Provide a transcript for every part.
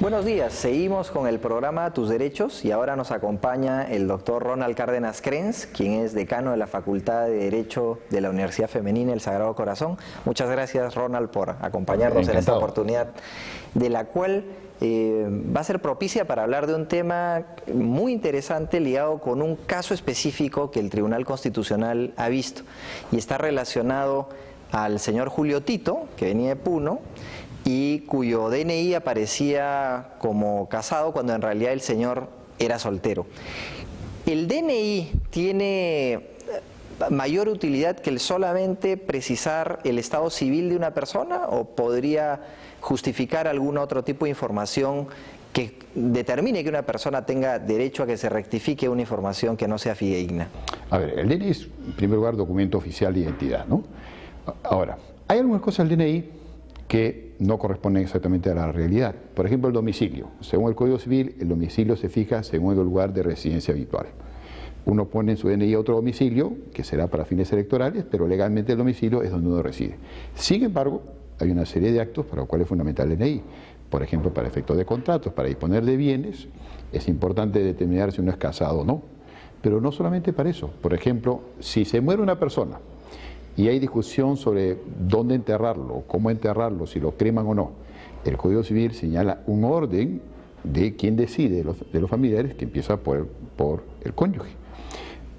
Buenos días, seguimos con el programa Tus Derechos y ahora nos acompaña el doctor Ronald Cárdenas Crens, quien es decano de la Facultad de Derecho de la Universidad Femenina El Sagrado Corazón. Muchas gracias, Ronald, por acompañarnos en esta oportunidad, de la cual va a ser propicia para hablar de un tema muy interesante ligado con un caso específico que el Tribunal Constitucional ha visto y está relacionado al señor Julio Tito, que venía de Puno, y cuyo DNI aparecía como casado cuando en realidad el señor era soltero. ¿El DNI tiene mayor utilidad que el solamente precisar el estado civil de una persona o podría justificar algún otro tipo de información que determine que una persona tenga derecho a que se rectifique una información que no sea fidedigna? A ver, el DNI es en primer lugar documento oficial de identidad, ¿no? Ahora, hay algunas cosas del DNI que no corresponden exactamente a la realidad. Por ejemplo, el domicilio. Según el Código Civil, el domicilio se fija según el lugar de residencia habitual. Uno pone en su DNI otro domicilio, que será para fines electorales, pero legalmente el domicilio es donde uno reside. Sin embargo, hay una serie de actos para los cuales es fundamental el DNI. Por ejemplo, para efectos de contratos, para disponer de bienes, es importante determinar si uno es casado o no. Pero no solamente para eso. Por ejemplo, si se muere una persona y hay discusión sobre dónde enterrarlo, cómo enterrarlo, si lo creman o no, el Código Civil señala un orden de quién decide de los familiares, que empieza por el cónyuge.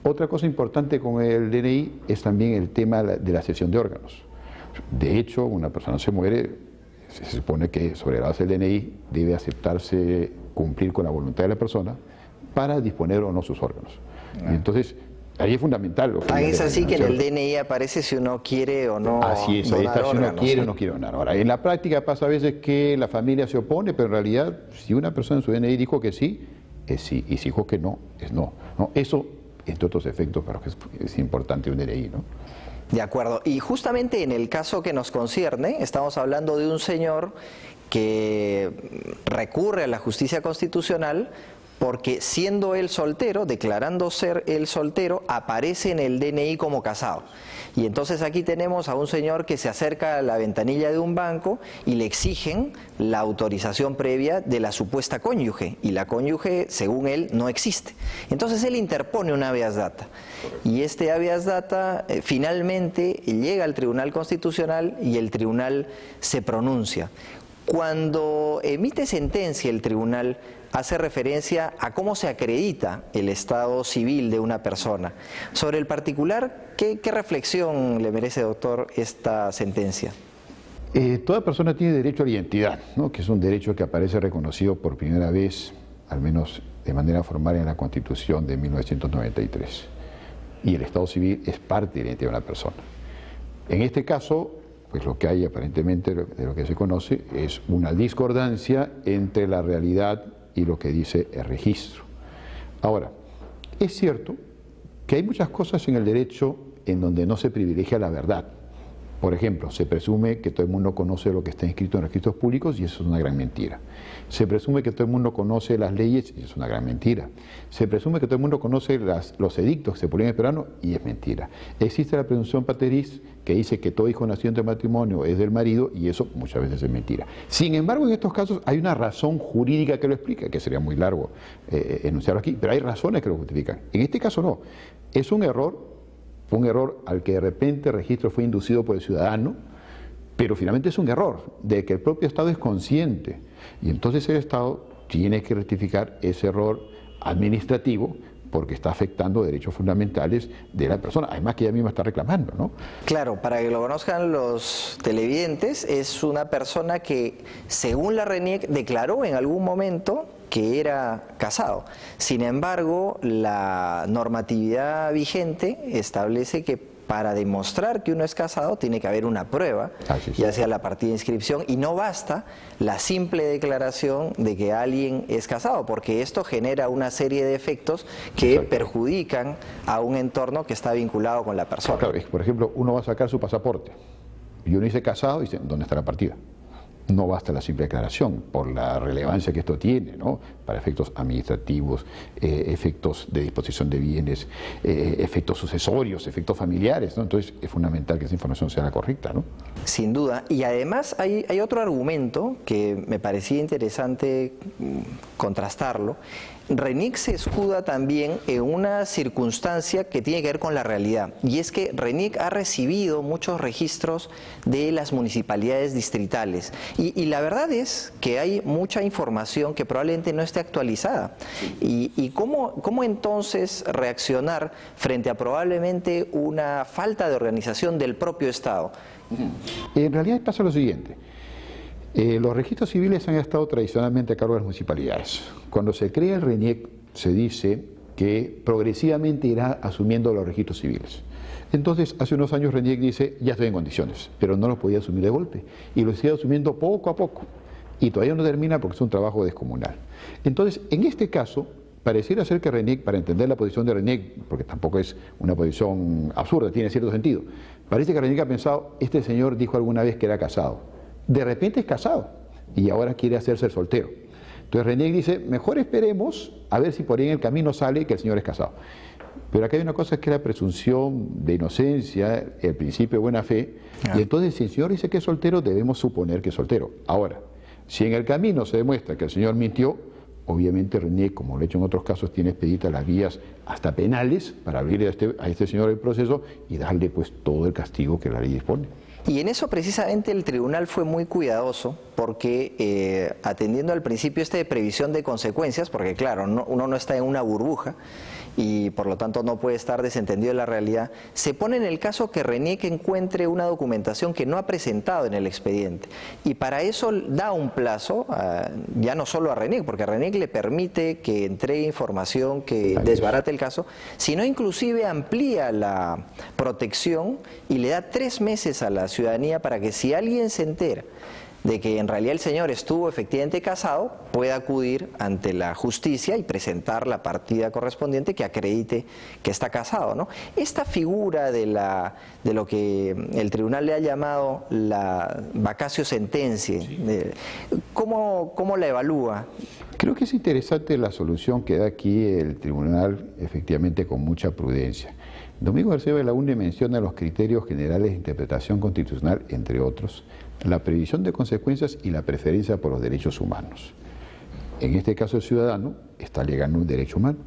Otra cosa importante con el DNI es también el tema de la cesión de órganos. De hecho, una persona se muere, se supone que sobre la base del DNI debe aceptarse cumplir con la voluntad de la persona para disponer o no sus órganos. Y entonces, ahí es fundamental. Es así que en el DNI aparece si uno quiere o no. Así es, ahí está si uno quiere o no quiere donar. Ahora, en la práctica pasa a veces que la familia se opone, pero en realidad, si una persona en su DNI dijo que sí, es sí, y si dijo que no, es no. Eso, entre otros efectos, pero es importante un DNI, ¿no? De acuerdo. Y justamente en el caso que nos concierne, estamos hablando de un señor que recurre a la justicia constitucional porque siendo él soltero, declarando ser él soltero, aparece en el DNI como casado. Y entonces aquí tenemos a un señor que se acerca a la ventanilla de un banco y le exigen la autorización previa de la supuesta cónyuge. Y la cónyuge, según él, no existe. Entonces él interpone un habeas data. Y este habeas data finalmente llega al Tribunal Constitucional y el tribunal se pronuncia. Cuando emite sentencia el tribunal, hace referencia a cómo se acredita el estado civil de una persona. Sobre el particular, ¿qué reflexión le merece, doctor, esta sentencia? Toda persona tiene derecho a la identidad, ¿no? Que es un derecho que aparece reconocido por primera vez, al menos de manera formal, en la Constitución de 1993. Y el estado civil es parte de la identidad de una persona. En este caso, pues lo que hay aparentemente, de lo que se conoce, es una discordancia entre la realidad y lo que dice el registro. Ahora, es cierto que hay muchas cosas en el derecho en donde no se privilegia la verdad. Por ejemplo, se presume que todo el mundo conoce lo que está inscrito en registros públicos y eso es una gran mentira. Se presume que todo el mundo conoce las leyes y eso es una gran mentira. Se presume que todo el mundo conoce los edictos que se publican en el peruano y es mentira. Existe la presunción pateris que dice que todo hijo nacido entre matrimonio es del marido y eso muchas veces es mentira. Sin embargo, en estos casos hay una razón jurídica que lo explica, que sería muy largo enunciarlo aquí, pero hay razones que lo justifican. En este caso no. Es un error al que de repente el registro fue inducido por el ciudadano, pero finalmente es un error de que el propio Estado es consciente y entonces el Estado tiene que rectificar ese error administrativo porque está afectando derechos fundamentales de la persona, además que ella misma está reclamando, ¿no? Claro, para que lo conozcan los televidentes, es una persona que, según la RENIEC, declaró en algún momento que era casado. Sin embargo, la normatividad vigente establece que para demostrar que uno es casado tiene que haber una prueba, ya sea la partida de inscripción, y no basta la simple declaración de que alguien es casado, porque esto genera una serie de efectos que perjudican a un entorno que está vinculado con la persona. Claro, por ejemplo, uno va a sacar su pasaporte y uno dice casado y dice, ¿dónde está la partida? no basta la simple declaración, por la relevancia que esto tiene, ¿no? Para efectos administrativos, efectos de disposición de bienes, efectos sucesorios, efectos familiares, ¿no? Entonces es fundamental que esa información sea la correcta, ¿no? Sin duda. Y además hay otro argumento que me parecía interesante contrastarlo. RENIEC se escuda también en una circunstancia que tiene que ver con la realidad, y es que RENIEC ha recibido muchos registros de las municipalidades distritales y la verdad es que hay mucha información que probablemente no esté actualizada. ¿Y cómo entonces reaccionar frente a probablemente una falta de organización del propio Estado? En realidad pasa lo siguiente. Los registros civiles han estado tradicionalmente a cargo de las municipalidades. Cuando se crea el RENIEC se dice que progresivamente irá asumiendo los registros civiles. Entonces, hace unos años RENIEC dice, ya estoy en condiciones, pero no los podía asumir de golpe. Y lo sigue asumiendo poco a poco. Y todavía no termina porque es un trabajo descomunal. Entonces, en este caso, pareciera ser que RENIEC, para entender la posición de RENIEC, porque tampoco es una posición absurda, tiene cierto sentido, parece que RENIEC ha pensado, este señor dijo alguna vez que era casado. De repente es casado y ahora quiere hacerse el soltero. Entonces RENIEC dice, mejor esperemos a ver si por ahí en el camino sale que el señor es casado. Pero acá hay una cosa que es la presunción de inocencia, el principio de buena fe, y entonces si el señor dice que es soltero, debemos suponer que es soltero. Ahora, si en el camino se demuestra que el señor mintió, obviamente RENIEC, como lo he hecho en otros casos, tiene expeditas las vías hasta penales para abrir a este señor el proceso y darle pues todo el castigo que la ley dispone. Y en eso precisamente el tribunal fue muy cuidadoso porque atendiendo al principio de previsión de consecuencias, porque claro, uno no está en una burbuja y por lo tanto no puede estar desentendido de la realidad, se pone en el caso que RENIEC encuentre una documentación que no ha presentado en el expediente. Y para eso da un plazo, ya no solo a RENIEC, porque a RENIEC le permite que entregue información que desbarate el caso, sino inclusive amplía la protección y le da 3 meses a la ciudadanía para que si alguien se entera de que en realidad el señor estuvo efectivamente casado, pueda acudir ante la justicia y presentar la partida correspondiente que acredite que está casado, ¿no? Esta figura de lo que el tribunal le ha llamado la vacatio sentencia, ¿cómo la evalúa? Creo que es interesante la solución que da aquí el tribunal, efectivamente con mucha prudencia. Domingo García Belaúnde menciona los criterios generales de interpretación constitucional, entre otros, la previsión de consecuencias y la preferencia por los derechos humanos. En este caso el ciudadano está alegando un derecho humano.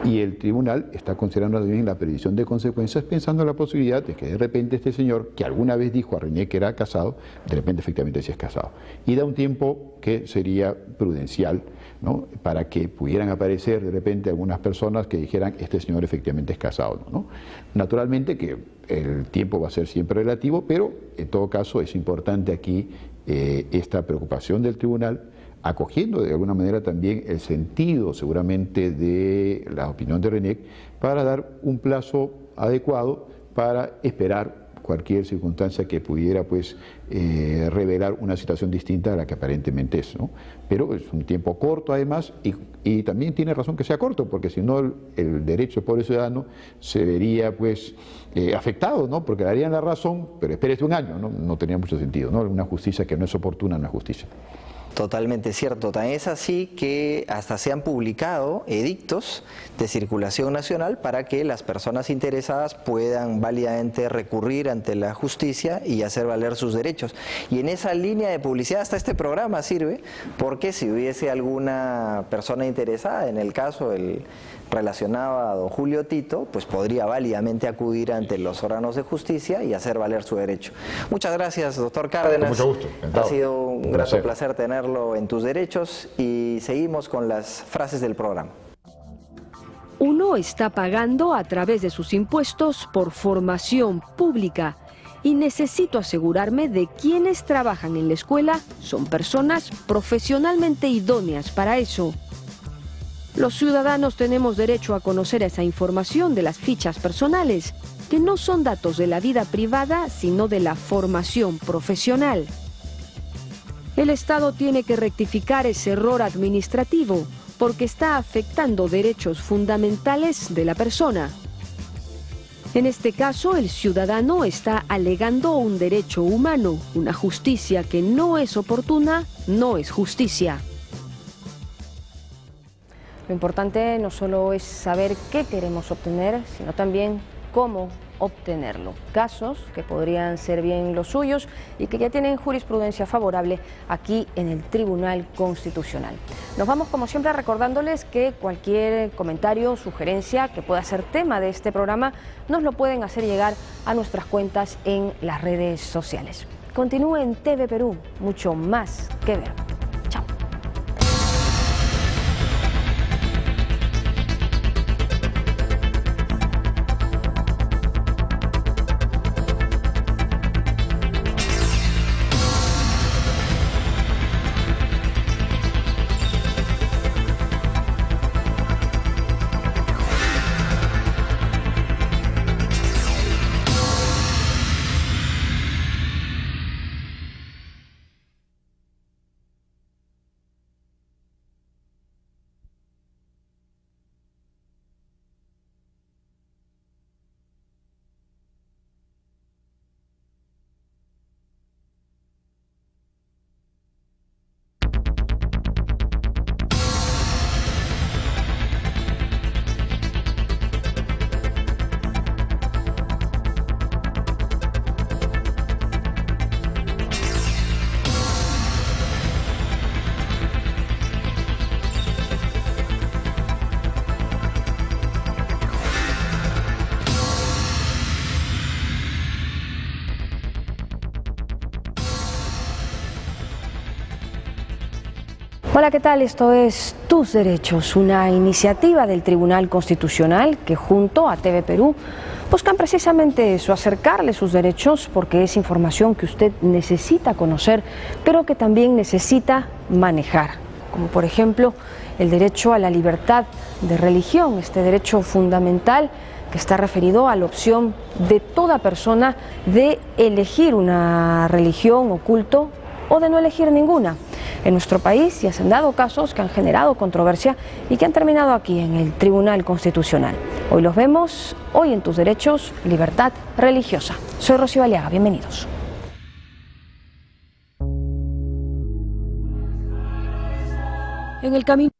Y el tribunal está considerando también la previsión de consecuencias pensando en la posibilidad de que de repente este señor, que alguna vez dijo a RENIEC que era casado, de repente efectivamente sí es casado. Y da un tiempo que sería prudencial, ¿no? Para que pudieran aparecer de repente algunas personas que dijeran este señor efectivamente es casado, ¿no? Naturalmente que el tiempo va a ser siempre relativo, pero en todo caso es importante aquí esta preocupación del tribunal, acogiendo de alguna manera también el sentido seguramente de la opinión de RENIEC para dar un plazo adecuado para esperar cualquier circunstancia que pudiera pues revelar una situación distinta a la que aparentemente es, ¿no? Pero es un tiempo corto además y también tiene razón que sea corto porque si no el derecho del pobre ciudadano se vería pues afectado, ¿no? Porque le darían la razón, pero espérese un año, ¿no? No tenía mucho sentido, ¿no? Una justicia que no es oportuna, no es justicia. Totalmente cierto. Tan es así que hasta se han publicado edictos de circulación nacional para que las personas interesadas puedan válidamente recurrir ante la justicia y hacer valer sus derechos. Y en esa línea de publicidad hasta este programa sirve, porque si hubiese alguna persona interesada, en el caso relacionado a don Julio Tito, pues podría válidamente acudir ante los órganos de justicia y hacer valer su derecho. Muchas gracias, doctor Cárdenas. Con mucho gusto. Ha sido un grato placer tenerlo en Tus Derechos y seguimos con las frases del programa. Uno está pagando a través de sus impuestos por formación pública y necesito asegurarme de quienes trabajan en la escuela son personas profesionalmente idóneas para eso. Los ciudadanos tenemos derecho a conocer esa información de las fichas personales, que no son datos de la vida privada, sino de la formación profesional. El Estado tiene que rectificar ese error administrativo, porque está afectando derechos fundamentales de la persona. En este caso, el ciudadano está alegando un derecho humano, una justicia que no es oportuna, no es justicia. Lo importante no solo es saber qué queremos obtener, sino también cómo obtenerlo. Casos que podrían ser bien los suyos y que ya tienen jurisprudencia favorable aquí en el Tribunal Constitucional. Nos vamos como siempre recordándoles que cualquier comentario o sugerencia que pueda ser tema de este programa nos lo pueden hacer llegar a nuestras cuentas en las redes sociales. Continúe en TV Perú, mucho más que ver. Chao. Hola, ¿qué tal? Esto es Tus Derechos, una iniciativa del Tribunal Constitucional que junto a TV Perú buscan precisamente eso, acercarle sus derechos, porque es información que usted necesita conocer, pero que también necesita manejar, como por ejemplo el derecho a la libertad de religión, este derecho fundamental que está referido a la opción de toda persona de elegir una religión o culto o de no elegir ninguna. En nuestro país ya se han dado casos que han generado controversia y que han terminado aquí en el Tribunal Constitucional. Hoy los vemos, hoy en Tus Derechos, Libertad Religiosa. Soy Rocío Aliaga, bienvenidos. En el camino